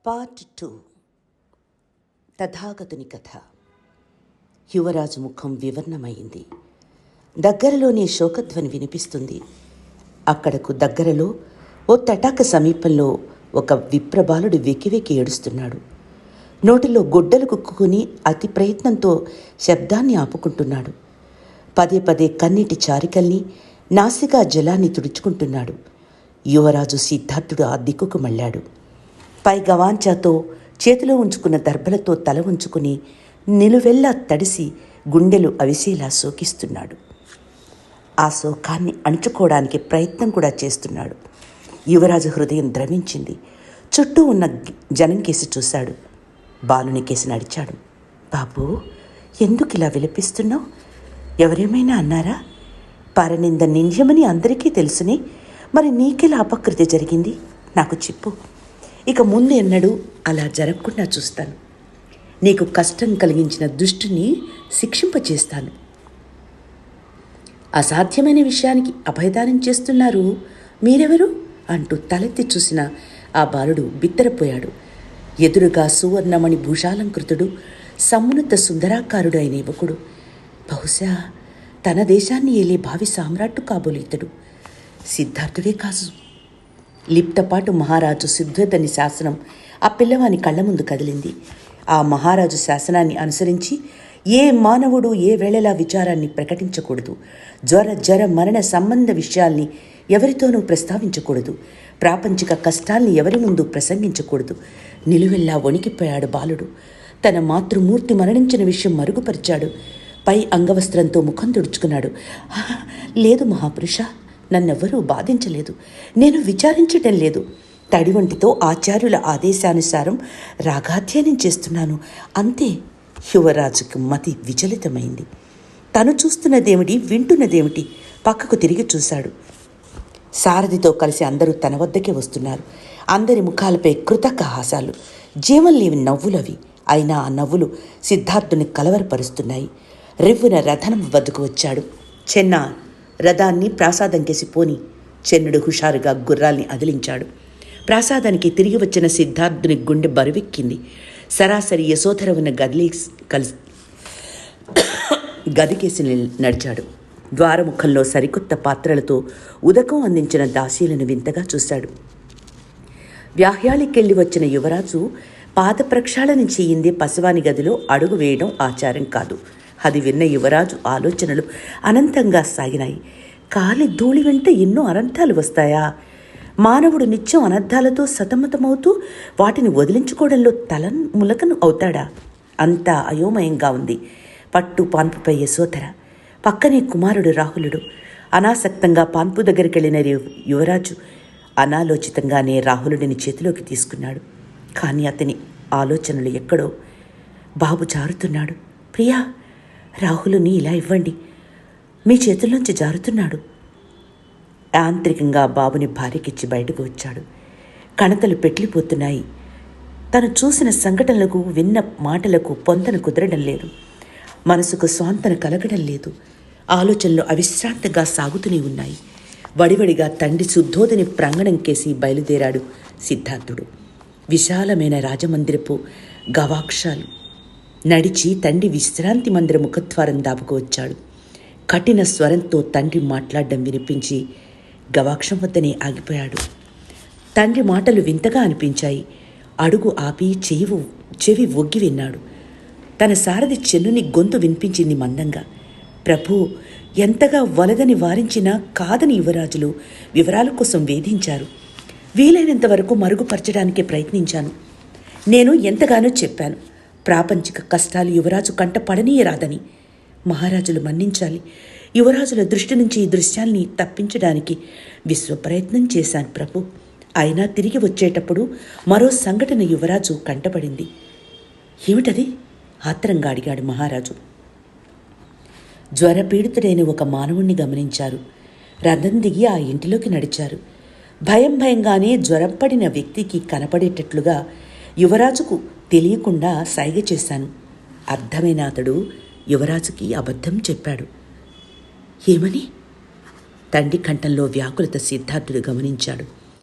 Part 2 తథాగతుని కథ. యువరాజు ముఖం వివర్ణమైంది. దగ్గరలోనే శోకధ్వని వినిపిస్తుంది. అక్కడకు దగ్గరలో ఓ తటాక సమీపంలో ఒక విప్రబాలుడు వెక్కి ఏడుస్తున్నాడు. నోటిలో గొడ్డలు కుక్కుని అతి ప్రయత్నంతో శబ్దాన్ని ఆపుకుంటున్నాడు. పదే పదే కన్నీటి చారికల్ని, నాసికా జలాన్ని తుడుచుకుంటున్నాడు. యువరాజు సిద్ధార్థుడు ఆ దిక్కుకు మళ్ళాడు. పై గవాంచాతో చేతిలో ఉంచుకున్న దర్భలతో తల ఉంచుకుని నిలువెల్లా తడిసి గుండెలు అవిసేలా శోకిస్తున్నాడు. ఆ శోకాన్ని అణుచుకోవడానికి ప్రయత్నం కూడా చేస్తున్నాడు. యువరాజు హృదయం ద్రవించింది. చుట్టూ ఉన్న జనం కేసి చూశాడు. బాలుని కేసి నడిచాడు. బాబూ, ఎందుకు ఇలా విలపిస్తున్నావు? ఎవరేమైనా అన్నారా? పరనింద నింద్యమని అందరికీ తెలుసుని, మరి నీకెలా అపకృతి జరిగింది? నాకు చెప్పు. ఇక ముందు ఎన్నడూ అలా జరగకుండా చూస్తాను. నీకు కష్టం కలిగించిన దుష్టుని శిక్షింపచేస్తాను. అసాధ్యమైన విషయానికి అభయదానం చేస్తున్నారు మీరెవరు అంటూ తలెత్తి చూసిన ఆ బాలుడు బిత్తరపోయాడు. ఎదురుగా సువర్ణమణి భూషాలంకృతుడు, సమున్నత సుందరాకారుడు అయిన యువకుడు. బహుశా తన దేశాన్ని ఏలే భావి సామ్రాట్టు కాబోలు ఇతడు. సిద్ధార్థుడే కాదు. లిప్తపాటు మహారాజు సిద్ధోధని శాసనం ఆ పిల్లవాని కళ్ళ ముందు కదిలింది. ఆ మహారాజు శాసనాన్ని అనుసరించి ఏ మానవుడు ఏ వేళలా విచారాన్ని ప్రకటించకూడదు. జర మరణ సంబంధ విషయాల్ని ఎవరితోనూ ప్రస్తావించకూడదు. ప్రాపంచిక కష్టాల్ని ఎవరి ముందు ప్రసంగించకూడదు. నిలువెల్లా వణికిపోయాడు బాలుడు. తన మాతృమూర్తి మరణించిన విషయం మరుగుపరిచాడు. పై అంగవస్త్రంతో ముఖం తుడుచుకున్నాడు. లేదు మహాపురుష, నన్నెవ్వరూ బాధించలేదు. నేను విచారించటం లేదు. తడి వంటితో ఆచార్యుల ఆదేశానుసారం రాగాధ్యయనం చేస్తున్నాను అంతే. యువరాజుకు మతి విచలితమైంది. తను చూస్తున్నదేమిటి, వింటున్నదేమిటి? పక్కకు తిరిగి చూశాడు. సారథితో కలిసి అందరూ తన వద్దకే వస్తున్నారు. అందరి ముఖాలపై కృతక హాసాలు, జీవం లేని నవ్వులవి. అయినా ఆ నవ్వులు సిద్ధార్థుని కలవరపరుస్తున్నాయి. రివ్వున రథనం వద్దకు వచ్చాడు. చెన్న, రథాన్ని ప్రాసాదం కేసి పోని. చెన్నుడు హుషారుగా గుర్రాల్ని అదిలించాడు. ప్రాసాదానికి తిరిగి వచ్చిన సిద్ధార్థుని గుండె బరువెక్కింది. సరాసరి యశోధర ఉన్న గదికేసి నడిచాడు. ద్వారముఖంలో సరికొత్త పాత్రలతో ఉదకం అందించిన దాసీలను వింతగా చూశాడు. వ్యాహ్యాళికెళ్ళి వచ్చిన యువరాజు పాద ప్రక్షాళన చేయిందే పసివాని గదిలో అడుగు వేయడం ఆచారం కాదు. అది విన్న యువరాజు ఆలోచనలు అనంతంగా సాగినాయి. కాలి ధూళి వెంట ఎన్నో అనర్థాలు వస్తాయా? మానవుడు నిత్యం అనర్థాలతో సతమతమవుతూ వాటిని వదిలించుకోవడంలో ములకను అవుతాడా? అంతా అయోమయంగా ఉంది. పట్టు పాన్పుపై యశోధర, పక్కనే కుమారుడు రాహులుడు. అనాసక్తంగా పాన్పు దగ్గరికి వెళ్ళిన యువరాజు అనాలోచితంగానే రాహులుడిని చేతిలోకి తీసుకున్నాడు. కానీ అతని ఆలోచనలు ఎక్కడో. బాబు జారుతున్నాడు. ప్రియా, రాహులుని ఇలా ఇవ్వండి, మీ చేతుల్లోంచి జారుతున్నాడు. యాంత్రికంగా బాబుని భార్యకిచ్చి బయటకు వచ్చాడు. కణతలు పెట్లిపోతున్నాయి. తను చూసిన సంఘటనలకు, విన్న మాటలకు పొంతన కుదరడం లేదు. మనసుకు స్వాంతన కలగడం లేదు. ఆలోచనలు అవిశ్రాంతంగా సాగుతూనే ఉన్నాయి. వడివడిగా తండ్రి శుద్ధోదని ప్రాంగణం కేసి బయలుదేరాడు సిద్ధార్థుడు. విశాలమైన రాజమందిరపు గవాక్షాలు నడిచి తండ్రి విశ్రాంతి మందిర ముఖద్వారం దాపుకు వచ్చాడు. కఠిన స్వరంతో తండ్రి మాట్లాడడం వినిపించి గవాక్షం వద్దనే ఆగిపోయాడు. తండ్రి మాటలు వింతగా అనిపించాయి. అడుగు ఆపి చెవి ఒగ్గి విన్నాడు. తన సారథి చెన్నుని గొంతు వినిపించింది మందంగా. ప్రభూ, ఎంతగా వలదని వారించినా కాదని యువరాజులు వివరాల కోసం వేధించారు. వీలైనంత వరకు మరుగుపరచడానికి ప్రయత్నించాను. నేను ఎంతగానో చెప్పాను, ప్రాపంచిక కష్టాలు యువరాజు కంట పడనీయరాదని. మహారాజులు మన్నించాలి. యువరాజుల దృష్టి నుంచి ఈ దృశ్యాల్ని తప్పించడానికి విశ్వప్రయత్నం చేశాను ప్రభు. అయినా తిరిగి వచ్చేటప్పుడు మరో సంఘటన యువరాజు కంటపడింది. ఏమిటది? ఆత్రంగా అడిగాడు మహారాజు. జ్వరపీడితుడైన ఒక మానవుణ్ణి గమనించారు. రథం దిగి ఆ ఇంటిలోకి నడిచారు. భయంగానే జ్వరం పడిన వ్యక్తికి కనపడేటట్లుగా యువరాజుకు తెలియకుండా సైగ చేశాను. అర్థమైన అతడు యువరాజుకి అబద్ధం చెప్పాడు. ఏమని? తండ్రి కంఠంలో వ్యాకులత సిద్ధార్థుడు గమనించాడు.